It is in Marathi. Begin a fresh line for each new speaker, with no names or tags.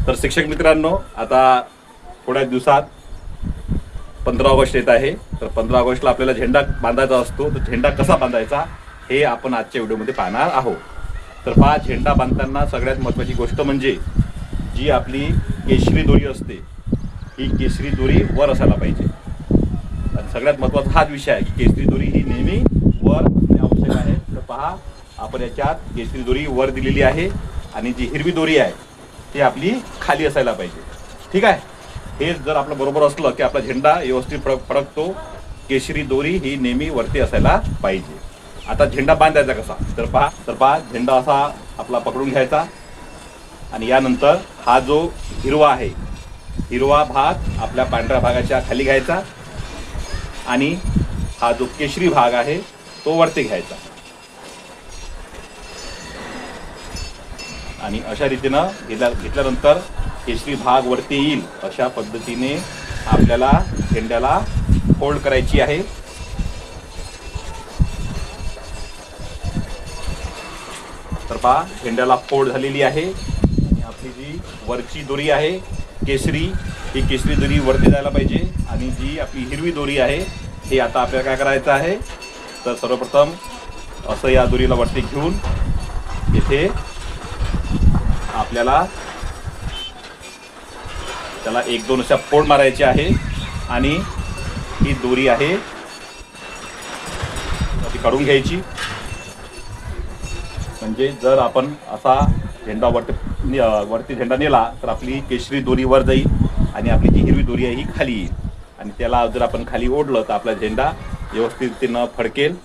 तर शिक्षक मित्रांनो, आता थोड्या दिवसात 15 ऑगस्ट येत आहे. तर 15 ऑगस्टला आपल्याला झेंडा बांधायचा असतो. तर झेंडा कसा बांधायचा हे आपण आजच्या व्हिडिओमध्ये पाहणार आहोत. तर पहा, झेंडा बांधताना सगळ्यात महत्त्वाची गोष्ट म्हणजे जी आपली केशरी दोरी असते, ही केशरी दोरी वर असायला पाहिजे. आणि सगळ्यात महत्त्वाचा हाच विषय आहे की केशरी दोरी ही नेहमी वर असणे आवश्यक आहे. तर पहा, आपण याच्यात केशरी दोरी वर दिलेली आहे आणि जी हिरवी दोरी आहे ती आपली खाली असायला पाहिजे. ठीक आहे. हे जर आपलं बरोबर असलं की आपला झेंडा व्यवस्थित फडकतो. केशरी दोरी ही नेहमी वरती असायला पाहिजे. आता झेंडा बांधायचा कसा तर पहा झेंडा असा आपला पकडून घ्यायचा आणि यानंतर हा जो हिरवा भाग आपल्या पांढऱ्या भागाच्या खाली घ्यायचा आणि हा जो केशरी भाग आहे तो वरती घ्यायचा आणि अशा रीतीनं घेतल्यानंतर केशरी भाग वरती येईल अशा पद्धतीने आपल्याला झेंड्याला फोल्ड करायची आहे. तर पहा, झेंड्याला फोल्ड झालेली आहे आणि आपली जी वरची दोरी आहे केशरी, ही केशरी दोरी वरती जायला पाहिजे आणि जी आपली हिरवी दोरी आहे हे आता आपल्याला काय करायचं आहे तर सर्वप्रथम असं या दोरीला वरती घेऊन येथे आपल्याला त्याला 1-2 अशा फोड मारायचे आहे आणि ही दोरी आहे ती काढून घ्यायची. म्हणजे जर आपण असा झेंडा वरती झेंडा नेला तर आपली केशरी दोरी वर जाईल आणि आपली जी हिरवी दोरी आहे ही खाली येईल आणि त्याला जर आपण खाली ओढलं तर आपला झेंडा व्यवस्थित फडकेल